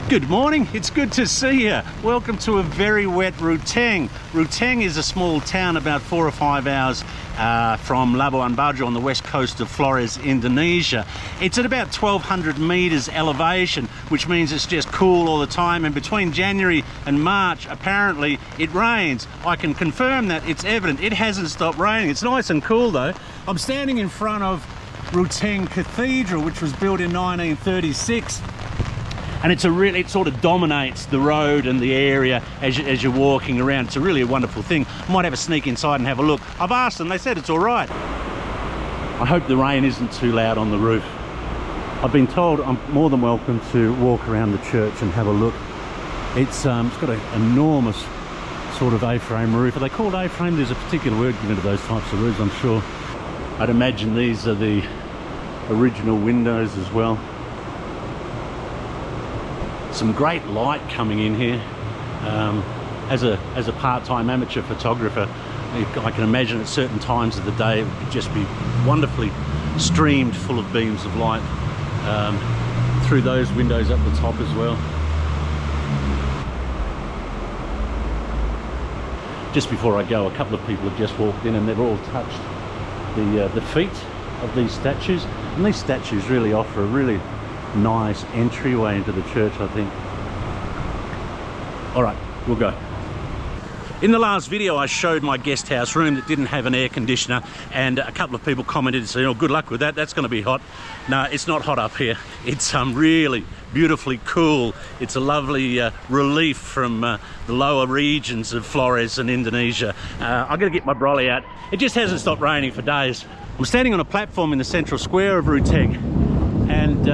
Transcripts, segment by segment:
Good morning, it's good to see you. Welcome to a very wet Ruteng. Ruteng is a small town about 4 or 5 hours from Labuan Bajo on the west coast of Flores, Indonesia. It's at about 1,200 meters elevation, which means it's just cool all the time, and between January and March apparently it rains. I can confirm that, it's evident. It hasn't stopped raining. It's nice and cool though. I'm standing in front of Ruteng Cathedral, which was built in 1936. And it sort of dominates the road and the area as you're walking around. It's really a wonderful thing. I might have a sneak inside and have a look. I've asked them, they said it's all right. I hope the rain isn't too loud on the roof. I've been told I'm more than welcome to walk around the church and have a look. It's got an enormous sort of A-frame roof. Are they called A-frame? There's a particular word given to those types of roofs, I'm sure. I'd imagine these are the original windows as well. Some great light coming in here. As a part-time amateur photographer, I can imagine at certain times of the day it would just be wonderfully streamed full of beams of light through those windows up the top as well. Just before I go, a couple of people have just walked in and they've all touched the feet of these statues, and these statues really offer a really nice entryway into the church, I think. All right, we'll go. In the last video I showed my guest house room that didn't have an air conditioner, and a couple of people commented and said, oh, good luck with that, that's going to be hot. No, it's not hot up here. It's really beautifully cool. It's a lovely relief from the lower regions of Flores and Indonesia. I'm going to get my brolly out. It just hasn't stopped raining for days. I'm standing on a platform in the central square of Ruteng, and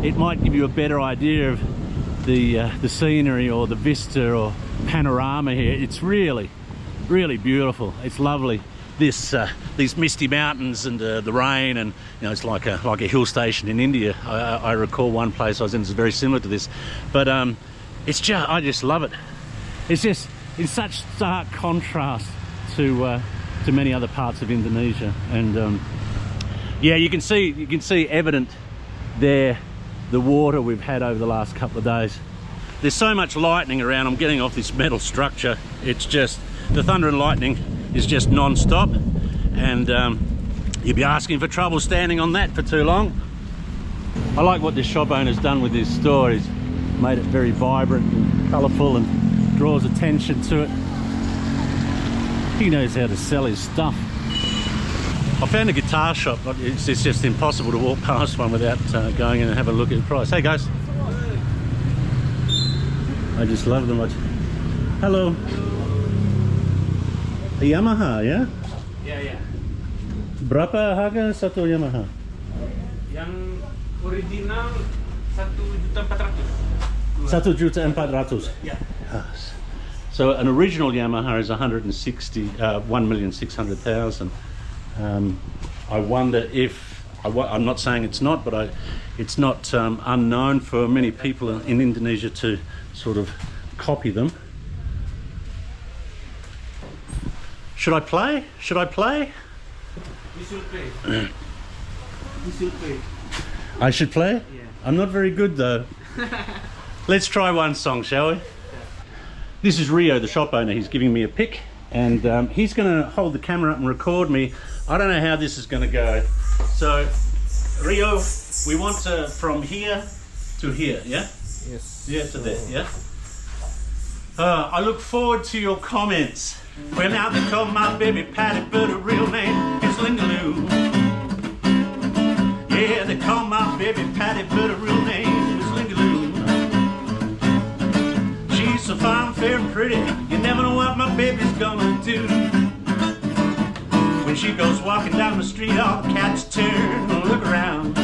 it might give you a better idea of the scenery or the vista or panorama here. It's really beautiful. It's lovely. These misty mountains and the rain, and you know, it's like a hill station in India. I recall one place I was in is very similar to this, but I just love it. It's just in such stark contrast to many other parts of Indonesia, and yeah, you can see evident there the water we've had over the last couple of days. There's so much lightning around. I'm getting off this metal structure. It's just, the thunder and lightning is just non-stop, and you'd be asking for trouble standing on that for too long. I like what this shop owner's done with this store. He's made it very vibrant and colourful and draws attention to it. He knows how to sell his stuff. I found a guitar shop, but it's just impossible to walk past one without going in and have a look at the price. Hey guys. I just love them. Hello. A Yamaha, ya? Ya. Berapa harga satu Yamaha? Yang original 1.400.000. 1.400.000. Yeah. Yes. So an original Yamaha is 1.600.000. I wonder if, I'm not saying it's not, but it's not unknown for many people in Indonesia to sort of copy them. Should I play? Should I play? You should play. You should play. I should play? Yeah. I'm not very good though. Let's try one song, shall we? This is Rio, the shop owner. He's giving me a pick, and he's going to hold the camera up and record me. I don't know how this is going to go. So, Rio, we want from here to here, yeah? Yes. Yeah, to there, yeah? I look forward to your comments. Well, now they call my baby Patty, but her real name is Lingaloo. Yeah, they call my baby Patty, but her real name is Lingaloo. She's so fine, fair and pretty, you never know what my baby's gonna do. When she goes walking down the street, all the cats turn and look around.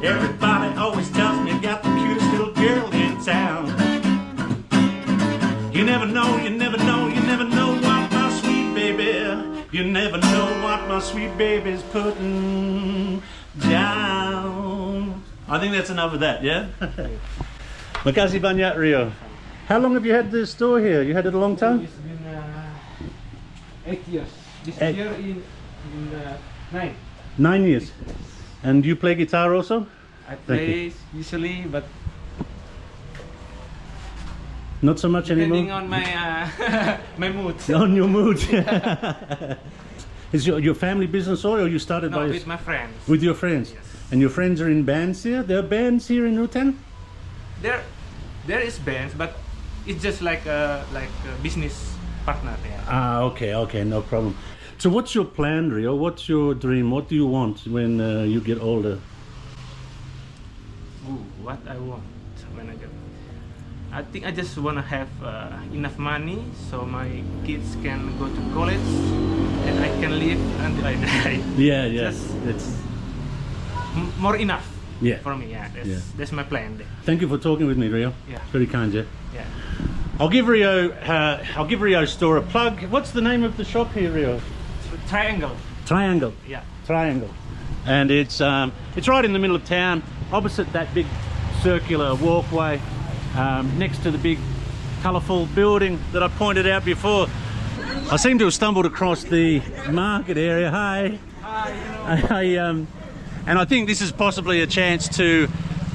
Everybody always tells me I got the cutest little girl in town. You never know, you never know, you never know what my sweet baby, you never know what my sweet baby's putting down. I think that's enough of that, yeah? Makasih banyak, Rio. How long have you had this store here? You had it a long time? It's been 8 years. This year in 9. 9 years. And you play guitar also? I play usually, but Not so much Depending anymore? on my my mood. On your mood. Is your family business or you started No, by with my friends. with your friends? Yes. And your friends are in bands here? There are bands here in Ruteng? There is bands, but it's just like a business partner. Yeah. Ah, okay, no problem. So what's your plan, Rio? What's your dream? What do you want when you get older? Ooh, what I want when I get, I think I just wanna have enough money so my kids can go to college and I can live until I die. Yeah, Just it's more enough. Yeah. For me, yeah. That's my plan. There. Thank you for talking with me, Rio. Yeah. Very kind, yeah. Yeah. I'll give Rio's store a plug. What's the name of the shop here, Rio? Triangle. Triangle. Yeah. Triangle. And it's right in the middle of town, opposite that big circular walkway, next to the big colourful building that I pointed out before. I seem to have stumbled across the market area. Hi. Hi. And I think this is possibly a chance to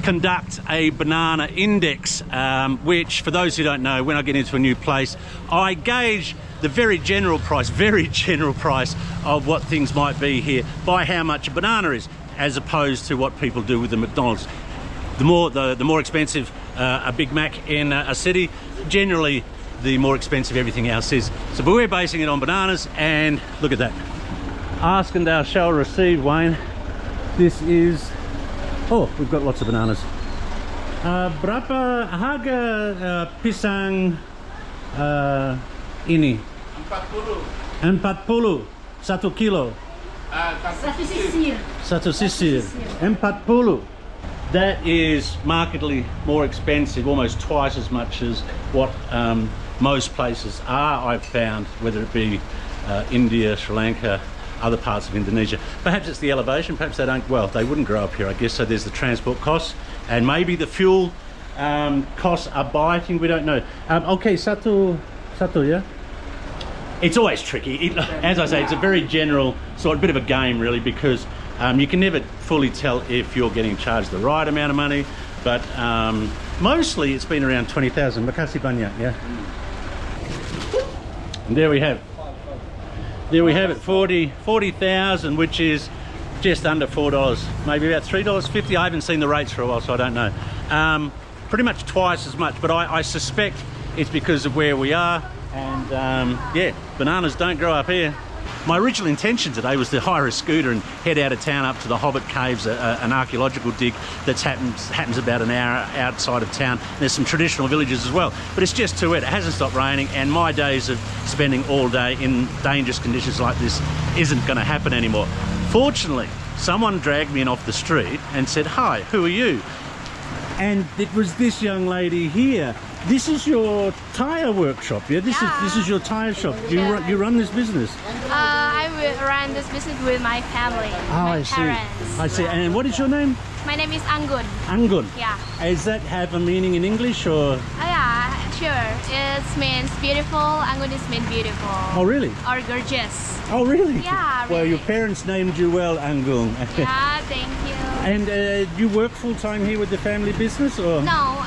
conduct a banana index, which, for those who don't know, when I get into a new place, I gauge the very general price of what things might be here by how much a banana is, as opposed to what people do with the McDonald's. The more expensive a Big Mac in a city, generally the more expensive everything else is. So but we're basing it on bananas, and look at that. Ask and thou shalt receive, Wayne. This is, oh, we've got lots of bananas. Berapa harga pisang ini? 40. 1 kilo. Satu sisir. 40. That is markedly more expensive, almost twice as much as what most places are, I've found, whether it be India, Sri Lanka, other parts of Indonesia. Perhaps it's the elevation, perhaps they don't, well, they wouldn't grow up here, I guess, so there's the transport costs, and maybe the fuel costs are biting, we don't know. Okay, satu, yeah? It's always tricky. As I say, it's a very general, sort of bit of a game really, because you can never fully tell if you're getting charged the right amount of money, but mostly it's been around 20,000. Makasih banyak, yeah? And there we have it, 40,000, which is just under $4, maybe about $3.50. I haven't seen the rates for a while, so I don't know. Pretty much twice as much, but I suspect it's because of where we are, and yeah, bananas don't grow up here. My original intention today was to hire a scooter and head out of town up to the Hobbit Caves, an archaeological dig that happens about an hour outside of town. There's some traditional villages as well, but it's just too wet. It hasn't stopped raining, and my days of spending all day in dangerous conditions like this isn't going to happen anymore. Fortunately, someone dragged me in off the street and said, "Hi, who are you?" And it was this young lady here. This is your tyre workshop, yeah? This is your tyre shop. You run this business? I will run this business with my family, my parents. I see. And what is your name? My name is Angun. Angun? Yeah. Does that have a meaning in English or? Yeah, sure. It means beautiful. Angun is mean beautiful. Oh, really? Or gorgeous. Oh, really? Yeah, Well, really. your parents named you well, Angun. Yeah, thank you. And you work full-time here with the family business, or? No,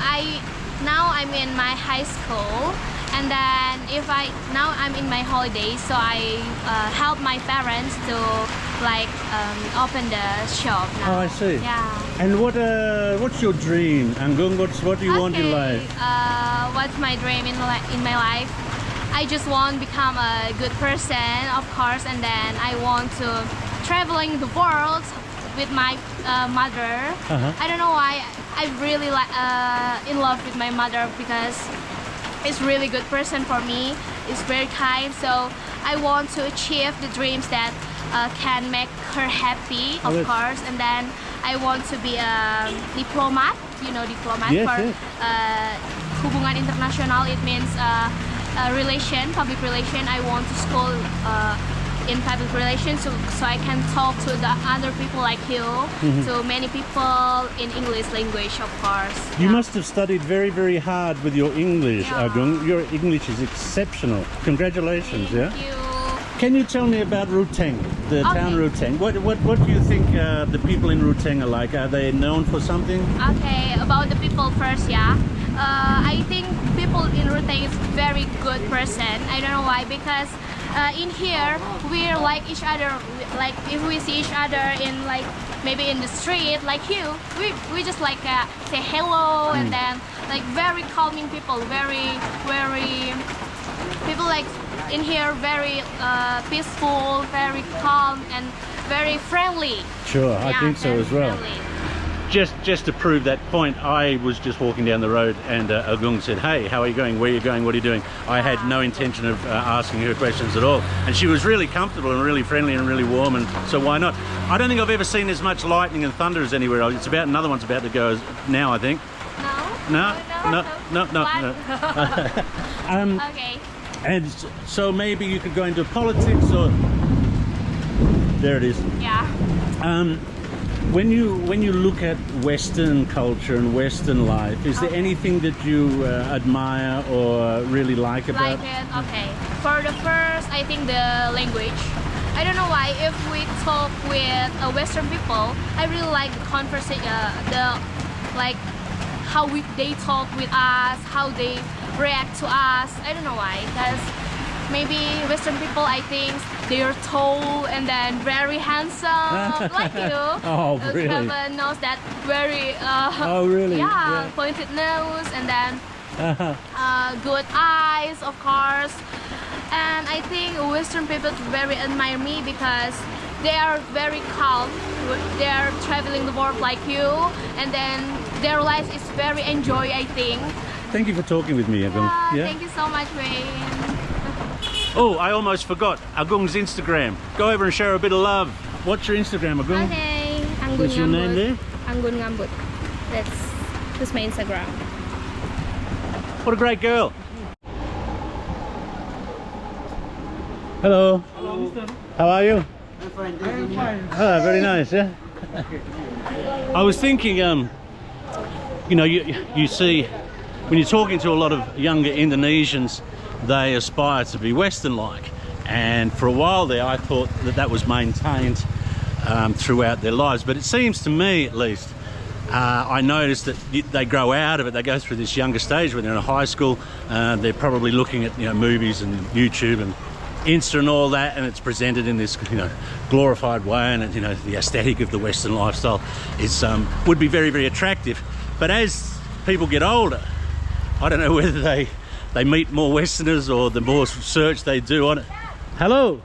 now I'm in my high school, and then now I'm in my holidays, so I help my parents to open the shop now. Oh, I see. Yeah. And what's your dream, Angun? What do you want in life? What's my dream in my life? I just want to become a good person, of course, and then I want to traveling the world with my mother. I don't know why I really in love with my mother, because it's really good person for me. It's very kind, so I want to achieve the dreams that can make her happy, of course. And then I want to be a diplomat, diplomat. Yes, for yes. Hubungan internasional. It means public relation. I want to school in public relations, so I can talk to the other people like you, to many people in English language, of course. You must have studied very, very hard with your English, Angun. Your English is exceptional. Congratulations. Thank you. Can you tell me about Ruteng, the town Ruteng? What do you think the people in Ruteng are like? Are they known for something? Okay, about the people first, yeah. I think people people in Ruteng is very good person. I don't know why, because in here we're like each other. Like if we see each other in like maybe in the street like you, we just like say hello, and then like very calming people, very people like in here very peaceful, very calm, and very friendly. Sure, Yeah, I think so very as well. friendly. Just to prove that point, I was just walking down the road and Angun said, "Hey, how are you going? Where are you going? What are you doing?" I had no intention of asking her questions at all, and she was really comfortable and really friendly and really warm, and so why not? I don't think I've ever seen as much lightning and thunder as anywhere else. It's about another one's about to go now, I think. No. Okay. And so maybe you could go into politics, or there it is. Yeah. When you look at Western culture and Western life, is there anything that you admire or really like about? Like it, okay. For the first, I think the language. I don't know why. If we talk with Western people, I really like the conversation. Like how they talk with us, how they react to us. I don't know why, because maybe Western people, I think they are tall and then very handsome, like you. Oh, really? You have a nose that very Oh, really? yeah, pointed nose, and then good eyes, of course. And I think Western people very admire me because they are very calm. They are traveling the world like you, and then their life is very enjoy, I think. Thank you for talking with me, Angun. Yeah. Thank you so much, Wayne. Oh, I almost forgot Agung's Instagram. Go over and show her a bit of love. What's your Instagram, Agung? Okay, Angun What's your name there? Angun Ngambut. That's my Instagram. What a great girl. Hello. Hello, mister. How are you? I'm fine. I'm fine. Oh, very nice, yeah? I was thinking, you know, you see, when you're talking to a lot of younger Indonesians, they aspire to be Western-like. And for a while there, I thought that that was maintained throughout their lives. But it seems to me, at least, I noticed that they grow out of it. They go through this younger stage when they're in high school. They're probably looking at, you know, movies and YouTube and Insta and all that, and it's presented in this, you know, glorified way, and you know, the aesthetic of the Western lifestyle is would be very, very attractive. But as people get older, I don't know whether they meet more Westerners or the more research they do on it. Hello,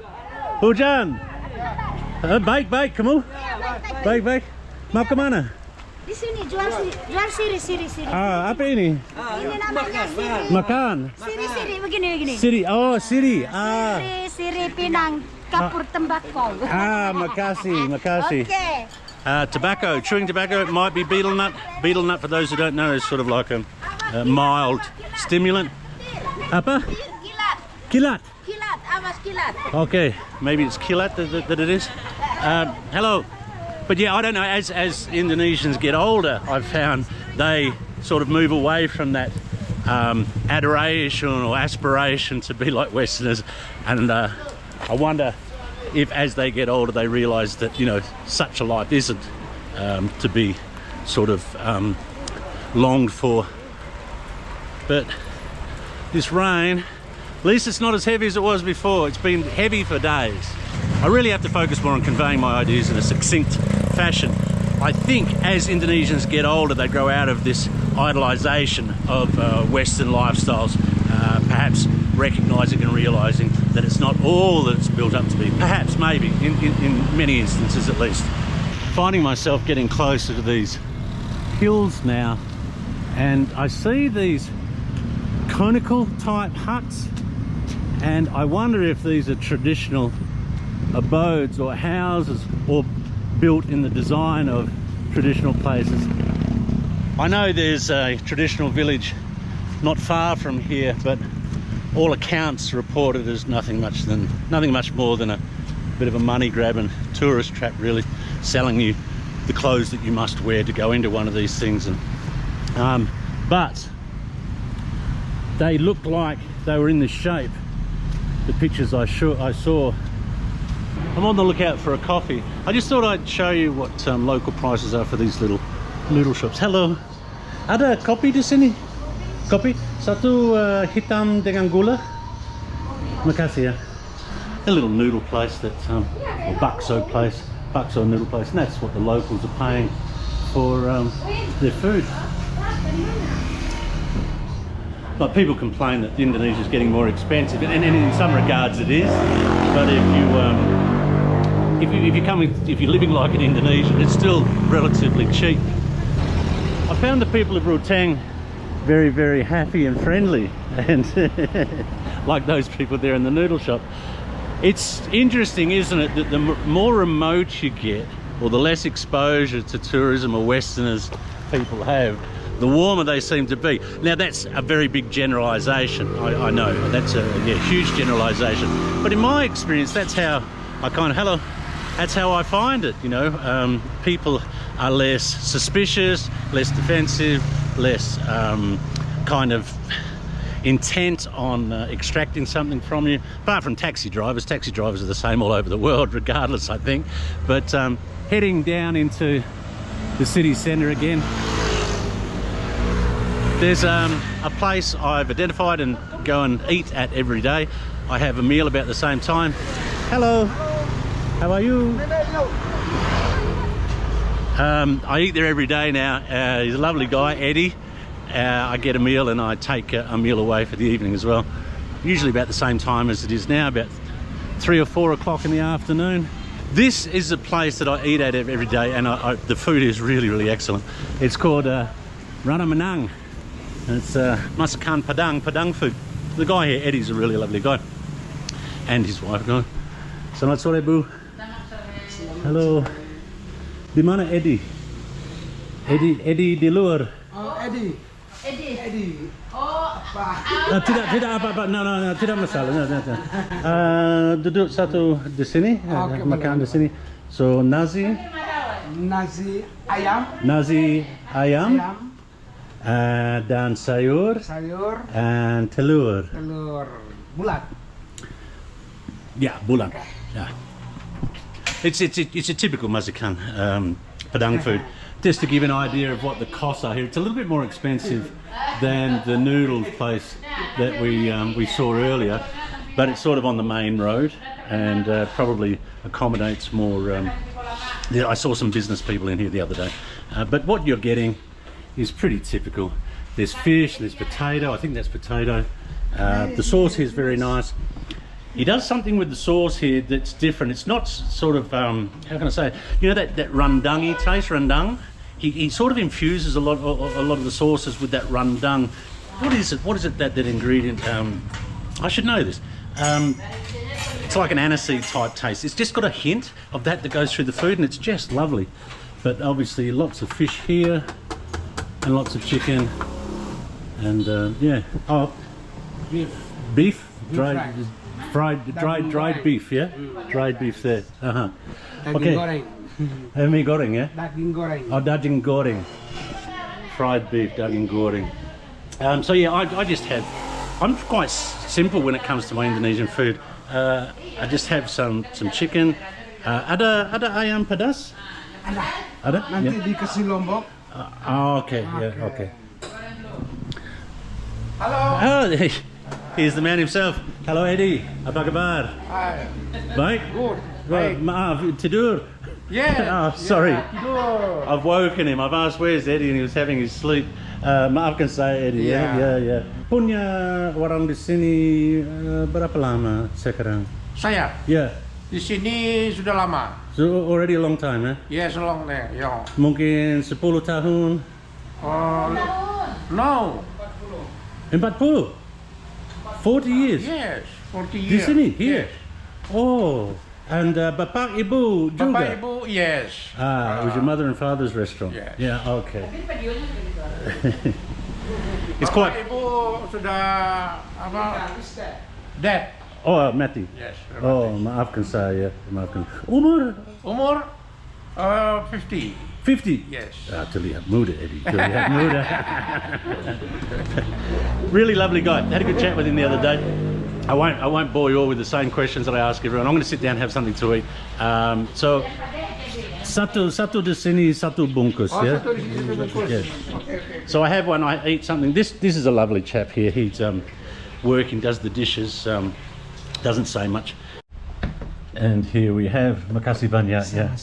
Hujan. Baik, kamu? Baik. Mau kemana? Di sini jual siri. Ah, apa ini? Ini namanya siri. Makan. Siri begini. Siri, oh siri. Ah. Siri Pinang kapur tembakau. Ah, makasih. Okay. Tobacco, chewing tobacco, it might be betel nut. Betel nut, for those who don't know, is sort of like a mild stimulant. Apa? Kilat. Kilat. Awas kilat. Okay, maybe it's kilat that it is. Hello. But yeah, I don't know, as Indonesians get older, I've found they sort of move away from that adoration or aspiration to be like Westerners, and I wonder if as they get older they realise that, you know, such a life isn't to be sort of longed for. But this rain, at least it's not as heavy as it was before. It's been heavy for days. I really have to focus more on conveying my ideas in a succinct fashion. I think as Indonesians get older, they grow out of this idolisation of Western lifestyles, perhaps recognising and realising that it's not all that it's built up to be. Perhaps, maybe, in many instances at least. Finding myself getting closer to these hills now, and I see these conical type huts, and I wonder if these are traditional abodes or houses, or built in the design of traditional places. I know there's a traditional village not far from here, but all accounts report it as nothing much more than a bit of a money grab and tourist trap, really, selling you the clothes that you must wear to go into one of these things. And but they looked like they were in the shape, the pictures I saw. I'm on the lookout for a coffee. I just thought I'd show you what local prices are for these little noodle shops. Hello. Ada kopi di sini? Kopi, satu hitam dengan gula. Makasih ya. A little noodle place that, or bakso place, bakso noodle place, and that's what the locals are paying for their food. Like people complain that Indonesia is getting more expensive, and in some regards it is. But if you're living like an Indonesian, it's still relatively cheap. I found the people of Ruteng very, very happy and friendly, and like those people there in the noodle shop. It's interesting, isn't it, that the more remote you get, or the less exposure to tourism or Westerners people have, the warmer they seem to be. Now that's a very big generalisation, I know, that's a huge generalisation. But in my experience, that's how that's how I find it, you know. People are less suspicious, less defensive, less kind of intent on extracting something from you. Apart from taxi drivers are the same all over the world regardless, I think. But heading down into the city centre again, there's a place I've identified and go and eat at every day. I have a meal about the same time. Hello, how are you? I eat there every day now. He's a lovely guy, Eddie. I get a meal and I take a meal away for the evening as well. Usually about the same time as it is now, about 3 or 4 o'clock in the afternoon. This is a place that I eat at every day, and the food is really, really excellent. It's called Ranah Minang. It's masakan Padang food. The guy here, Eddie's a really lovely guy. And his wife, guy. Selamat sore, Bu. Hello. Di mana Eddie? Eddie di luar. Oh, Eddie. Oh, Tidak apa-apa. No, tidak masalah. No. Duduk satu di sini, Okay, makan di sini. So nasi ayam. Dan sayur and telur bulat. Yeah, bulat. Yeah. It's a typical masakan Padang food. Just to give an idea of what the costs are here, it's a little bit more expensive than the noodle place that we saw earlier, but it's sort of on the main road and probably accommodates more. I saw some business people in here the other day, but what you're getting is pretty typical. There's fish, there's potato. I think that's potato. The sauce here is very nice. He does something with the sauce here that's different. It's not sort of how can I say it? You know that rendang taste, rendang. He sort of infuses a lot of the sauces with that rendang. What is it that ingredient? I should know this. It's like an aniseed type taste. It's just got a hint of that goes through the food, and it's just lovely. But obviously lots of fish here and lots of chicken, and yeah. Oh, beef, dried beef, yeah. Dried beef there. Okay. Mie goreng, yeah. Daging goreng. Oh, daging goreng. Fried beef, daging goreng. So yeah, I'm quite simple when it comes to my Indonesian food. I just have some chicken. Ada ayam pedas? Ada? Nanti dikasih lombok. Okay, yeah, okay. Halo. Oh, he's the man himself. Hello, Eddie. Apa kabar? Hai. Baik? Good. Well, maaf, tidur. Yeah. Oh, sorry. Tidur. I've woken him. I've asked where's Eddie, and he was having his sleep. Maafkan saya, Eddie. Yeah. Punya orang di sini berapa lama sekarang? Saya Yeah. di sini sudah lama. So already a long time, eh? Yes, long there. Yeah. Mungkin 10 tahun. No. 40. 40 years. Yes. 40 Di years. sini, here. Yes. Oh, and bapak ibu juga. Bapak ibu, yes. It was your mother and father's restaurant. Yes. Yeah, okay. It's Bapak quite. ibu sudah apa? Dead. Oh, mati. Yes. Oh, maafkan saya. Maafkan. Umur Umur 50. 50. Yes. Terlihat muda, Eddie. Terlihat muda. Really lovely guy. Had a good chat with him the other day. I won't bore you all with the same questions that I ask everyone. I'm going to sit down and have something to eat. So Satu di sini, satu bungkus, Oh, yeah? satu di sini, satu bungkus. Yes. Okay. So I have one, I eat something. This is a lovely chap here. He's working, does the dishes, doesn't say much. And here we have makasih banyak, ya.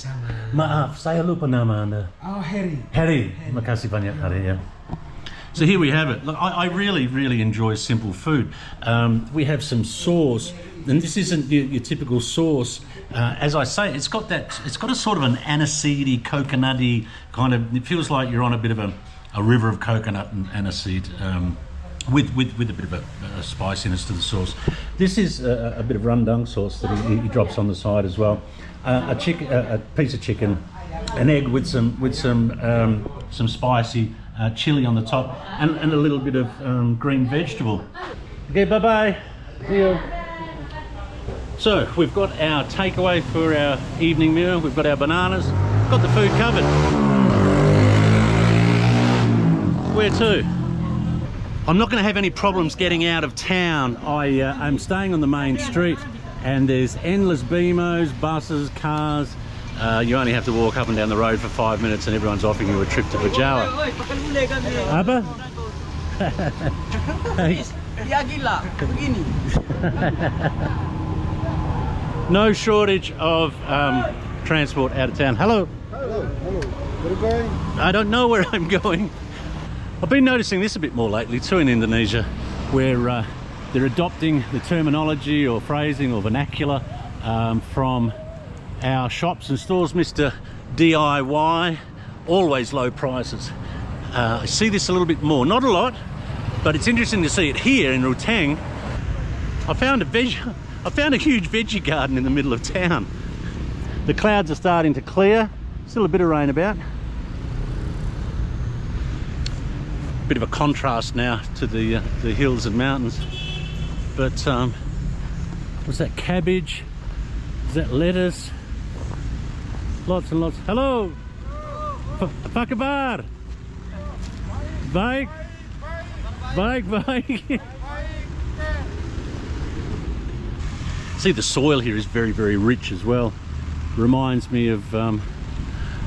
Maaf, saya lupa nama Anda. Oh, Harry. Harry, makasih banyak, Harry, yeah. So here we have it. Look, I really enjoy simple food. We have some sauce, and this isn't your typical sauce. As I say, it's got a sort of an aniseedy, coconutty kind of. It feels like you're on a bit of a river of coconut and aniseed, with a bit of a spiciness to the sauce. This is a bit of rendang sauce that he drops on the side as well. A piece of chicken, an egg with some spicy chili on the top, and a little bit of green vegetable. Okay, bye bye. See you. So we've got our takeaway for our evening meal. We've got our bananas. Got the food covered. Where to? I'm not going to have any problems getting out of town. I'm staying on the main street, and there's endless BMOs, buses, cars. You only have to walk up and down the road for 5 minutes and everyone's offering you a trip to Pajawa. Apa? Ya gila, begini. No shortage of transport out of town. Hello. Hello. Where are you going? I don't know where I'm going. I've been noticing this a bit more lately too in Indonesia, where they're adopting the terminology or phrasing or vernacular from our shops and stores. Mr. DIY, always low prices. I see this a little bit more, not a lot, but it's interesting to see it here in Ruteng. I found a huge veggie garden in the middle of town. The clouds are starting to clear, still a bit of rain about. Bit of a contrast now to the hills and mountains, but what's that, cabbage? Is that lettuce? Lots and lots. Hello. Apa kabar? Baik. See, the soil here is very, very rich as well. Reminds me of when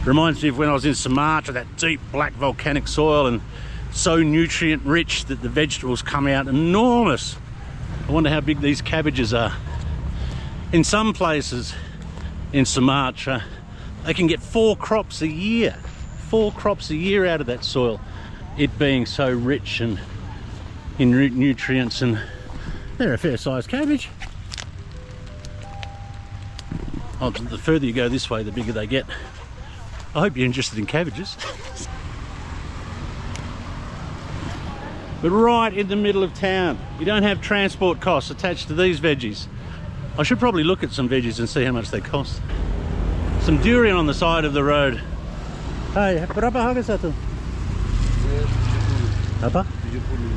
I was in Sumatra, that deep black volcanic soil, and so nutrient rich that the vegetables come out enormous. I wonder how big these cabbages are. In some places in Sumatra, they can get 4 crops a year. 4 crops a year out of that soil, it being so rich and in nutrients, and they're a fair sized cabbage. Oh, the further you go this way, the bigger they get. I hope you're interested in cabbages. But right in the middle of town, you don't have transport costs attached to these veggies. I should probably look at some veggies and see how much they cost. Some durian on the side of the road. Hai, berapa harga satu? Apa?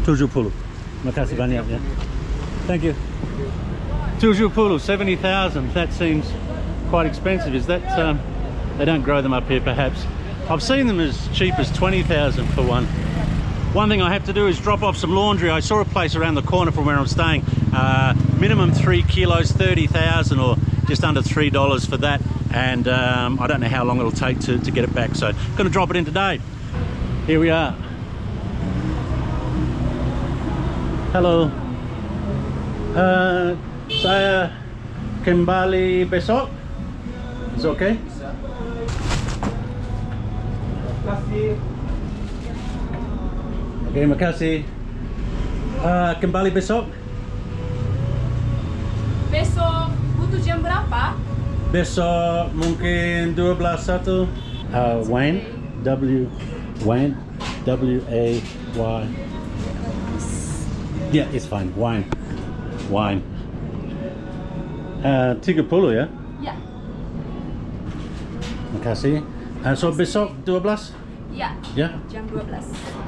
70. Makasih banyak, ya. Thank you. 70, 70,000. That seems quite expensive. Is that, they don't grow them up here perhaps? I've seen them as cheap as 20,000 for one. One thing I have to do is drop off some laundry. I saw a place around the corner from where I'm staying. Minimum 3 kilos, 30,000, or just under $3 for that. And I don't know how long it'll take to get it back. So I'm going to drop it in today. Here we are. Hello. Saya kembali besok. Is it okay? Okay, makasih. Kembali besok? Besok butuh jam berapa? Besok mungkin 12:01. Wayne, Wayne, W-A-Y. Yeah, it's fine. Wine. 30 ya? Ya. Makasih. So besok 12? Ya. Yeah. Jam 12.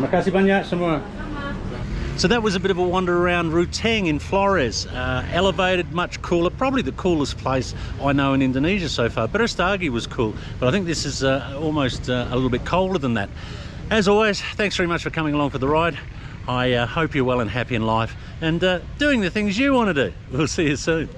Makasih banyak semua. So that was a bit of a wander around Ruteng in Flores. Elevated, much cooler, probably the coolest place I know in Indonesia so far. Berastagi was cool, but I think this is almost a little bit colder than that. As always, thanks very much for coming along for the ride. I hope you're well and happy in life and doing the things you want to do. We'll see you soon.